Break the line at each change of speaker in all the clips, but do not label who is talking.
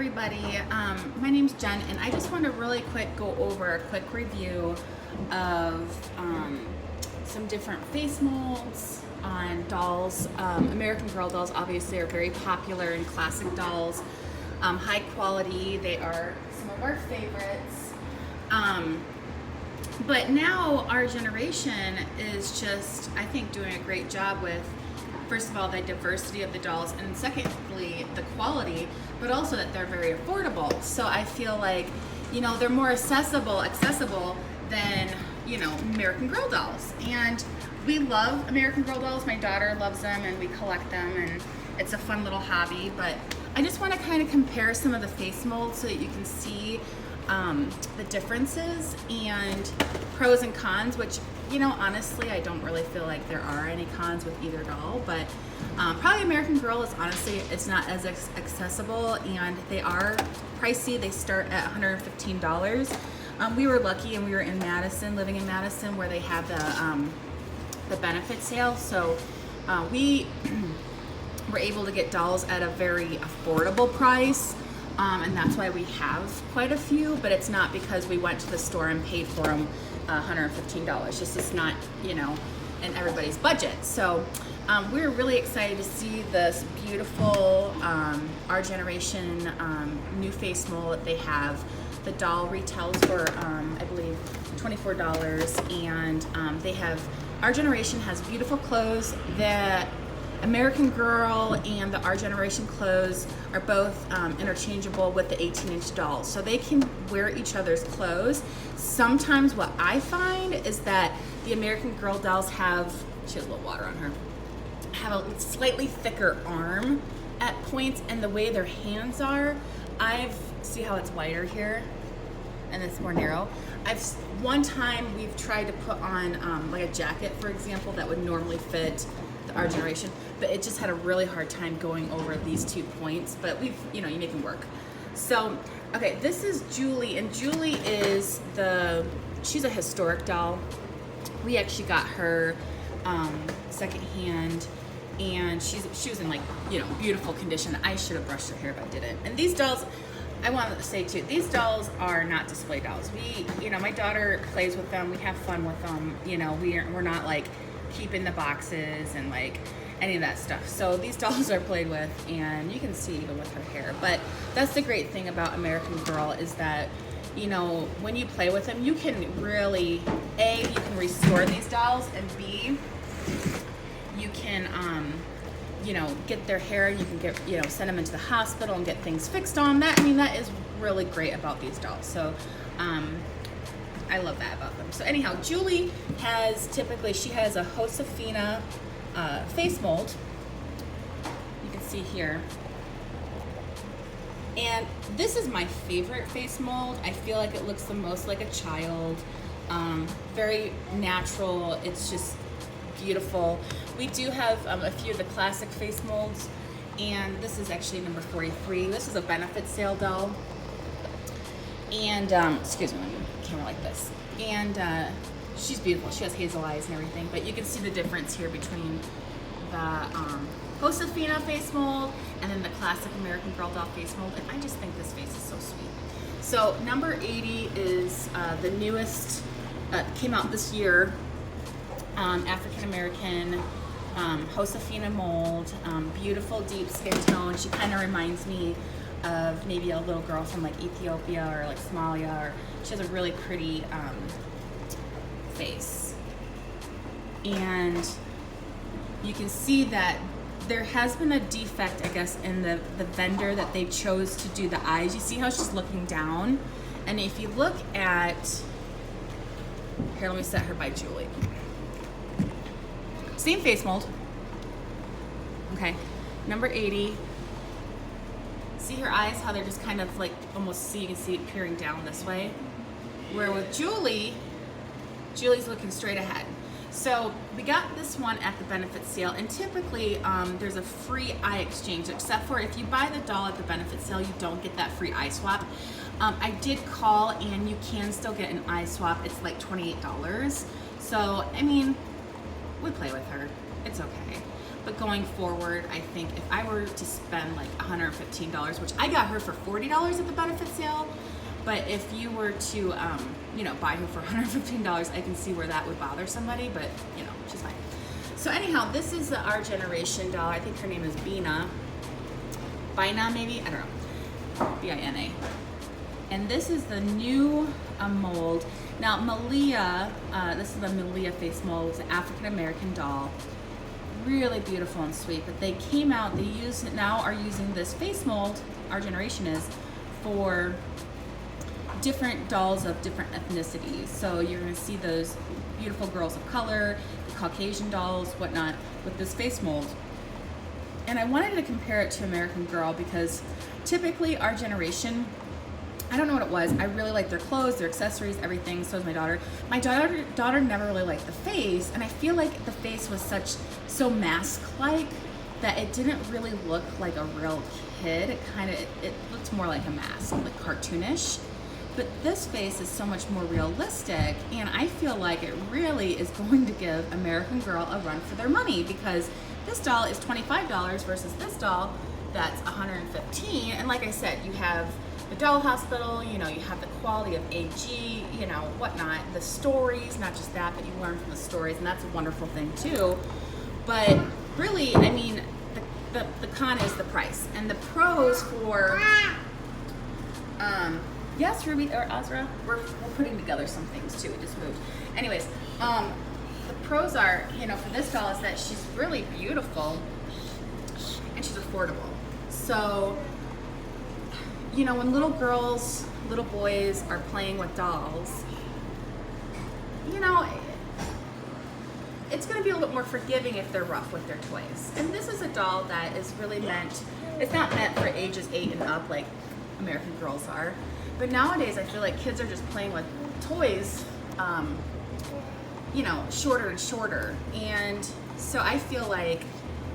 everybody. My name's Jen, and I just want to really quick go over a quick review of some different face molds on dolls. American Girl dolls obviously are very popular and classic dolls. High quality, they are some of our favorites. But now our generation is just, I think, doing a great job with, first of all, the diversity of the dolls, and secondly, the quality, but also that they're very affordable. So I feel like, you know, they're more accessible than, you know, American Girl dolls. And we love American Girl dolls. My daughter loves them, and we collect them, and it's a fun little hobby. But I just want to kind of compare some of the face molds so that you can see the differences and pros and cons, which, you know, honestly, I don't really feel like there are any cons with either doll, but probably American Girl is honestly, it's not as accessible, and they are pricey. They start at $115. We were lucky, and we were in Madison, living in Madison, where they have the benefit sale, so we were able to get dolls at a very affordable price. And that's why we have quite a few, but it's not because we went to the store and paid for them $115. Just it's not, you know, in everybody's budget. So we're really excited to see this beautiful our generation new face mold that they have. The doll retails for I believe $24, and they have, our generation has beautiful clothes. That American Girl and the Our Generation clothes are both interchangeable with the 18-inch dolls. So they can wear each other's clothes. Sometimes what I find is that the American Girl dolls have, she has a little water on her, have a slightly thicker arm at points, and the way their hands are, see how it's wider here and it's more narrow. One time we've tried to put on like a jacket, for example, that would normally fit Our Generation, but it just had a really hard time going over these 2 points, but we've, you know, you make them work. So, okay, this is Julie, and Julie is she's a historic doll. We actually got her secondhand, and she was in, like, you know, beautiful condition. I should have brushed her hair, but I didn't. And these dolls, I wanted to say too, these dolls are not display dolls. You know, my daughter plays with them. We have fun with them. You know, we're not like keeping the boxes and like any of that stuff. So these dolls are played with, and you can see even with her hair. But that's the great thing about American Girl, is that, you know, when you play with them, you can really, A, you can restore these dolls, and B, you can you know, get their hair, you can get, you know, send them into the hospital and get things fixed on that. I mean, that is really great about these dolls. So I love that about them. So anyhow, Julie she has a Josefina face mold. You can see here. And this is my favorite face mold. I feel like it looks the most like a child. Very natural. It's just beautiful. We do have a few of the classic face molds, and this is actually number 43. This is a benefit sale doll. And excuse me, let me camera like this. And she's beautiful. She has hazel eyes and everything. But you can see the difference here between the Josefina face mold and then the classic American Girl doll face mold. And I just think this face is so sweet. So number 80 is the newest, came out this year, African American Josefina mold. Beautiful deep skin tone. She kind of reminds me of maybe a little girl from like Ethiopia or like Somalia, or she has a really pretty face. And you can see that there has been a defect, I guess, in the vendor that they chose to do the eyes. You see how she's looking down? And if you look at, here, let me set her by Julie. Same face mold. Okay, number 80. See her eyes, how they're just kind of like almost, you can see it peering down this way. Where with Julie's looking straight ahead. So we got this one at the benefit sale, and typically there's a free eye exchange, except for if you buy the doll at the benefit sale, you don't get that free eye swap. I did call, and you can still get an eye swap. It's like $28. So, I mean, we play with her. It's okay. But going forward, I think if I were to spend like $115, which I got her for $40 at the benefit sale, but if you were to, you know, buy her for $115, I can see where that would bother somebody, but you know, she's fine. So anyhow, this is the Our Generation doll. I think her name is Bina. Bina, maybe? I don't know. B-I-N-A. And this is the new mold. Now, Malia, this is the Malia face mold. It's an African-American doll. Really beautiful and sweet, but they came out, now are using this face mold, Our Generation is, for different dolls of different ethnicities. So you're gonna see those beautiful girls of color, the Caucasian dolls, whatnot, with this face mold. And I wanted to compare it to American Girl because typically Our Generation, I don't know what it was, I really like their clothes, their accessories, everything, so is my daughter. My daughter never really liked the face, and I feel like the face was so mask-like that it didn't really look like a real kid. It looked more like a mask, like cartoonish. But this face is so much more realistic, and I feel like it really is going to give American Girl a run for their money, because this doll is $25 versus this doll that's $115. And like I said, you have the doll hospital, you know, you have the quality of AG, you know, whatnot, the stories, not just that, but you learn from the stories, and that's a wonderful thing too. But really, I mean, the con is the price. And the pros for, yes, Ruby or Azra, we're putting together some things too, we just moved. Anyways, the pros are, you know, for this doll is that she's really beautiful and she's affordable. So, you know, when little girls, little boys are playing with dolls, you know, it's going to be a little bit more forgiving if they're rough with their toys. And this is a doll that is really meant, it's not meant for ages 8 and up like American Girls are. But nowadays I feel like kids are just playing with toys, you know, shorter and shorter. And so I feel like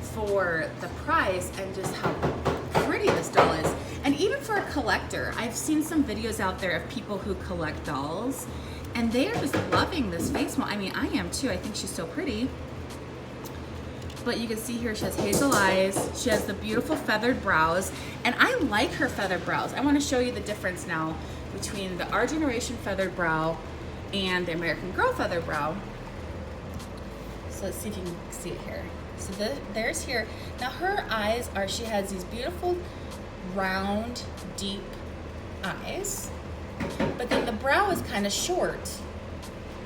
for the price and just how pretty this doll is, and even for a collector, I've seen some videos out there of people who collect dolls, and they are just loving this face mold. I mean, I am too. I think she's so pretty. But you can see here she has hazel eyes. She has the beautiful feathered brows, and I like her feathered brows. I want to show you the difference now between the Our Generation feathered brow and the American Girl feathered brow. So let's see if you can see it here. So there's here. Now her eyes are, she has these beautiful round, deep eyes, but then the brow is kind of short,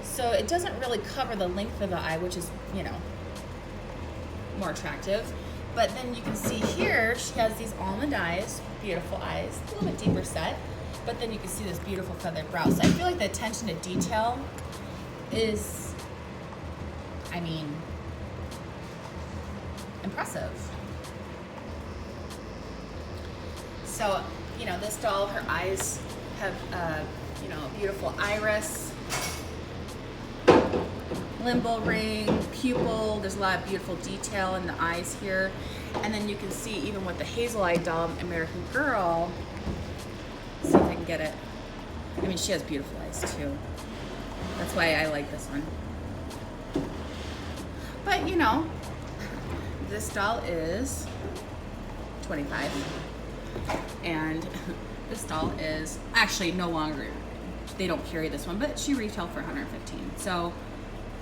so it doesn't really cover the length of the eye, which is, you know, more attractive. But then you can see here she has these almond eyes, beautiful eyes, a little bit deeper set, but then you can see this beautiful feathered brow. So I feel like the attention to detail is, I mean, impressive. So, you know, this doll, her eyes have, you know, a beautiful iris, limbal ring, pupil. There's a lot of beautiful detail in the eyes here. And then you can see even with the hazel eye doll, American Girl, let's see if I can get it. I mean, she has beautiful eyes too. That's why I like this one. But, you know, this doll is $25. And this doll is actually no longer, they don't carry this one, but she retailed for $115. So,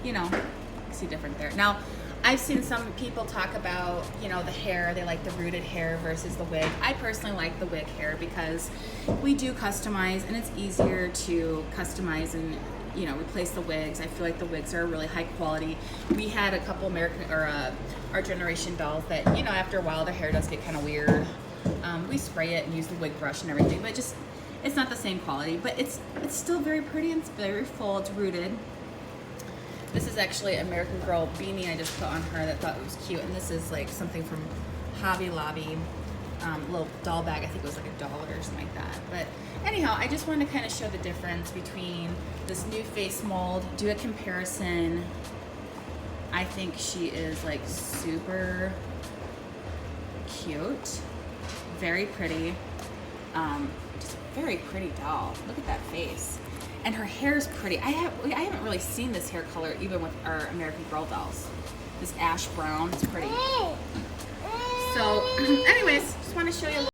you know, see different there. Now, I've seen some people talk about, you know, the hair, they like the rooted hair versus the wig. I personally like the wig hair because we do customize, and it's easier to customize and, you know, replace the wigs. I feel like the wigs are really high quality. We had a couple Our Generation dolls that, you know, after a while their hair does get kind of weird. We spray it and use the wig brush and everything, but just, it's not the same quality, but it's still very pretty and it's very full, it's rooted. This is actually American Girl beanie I just put on her that thought it was cute, and this is like something from Hobby Lobby, little doll bag, I think it was like $1 or something like that. But anyhow, I just wanted to kind of show the difference between this new face mold, do a comparison. I think she is like super cute, very pretty, just a very pretty doll. Look at that face. And her hair is pretty. I haven't really seen this hair color even with our American Girl dolls. this ash brown. It's pretty. So, anyways, just want to show you a little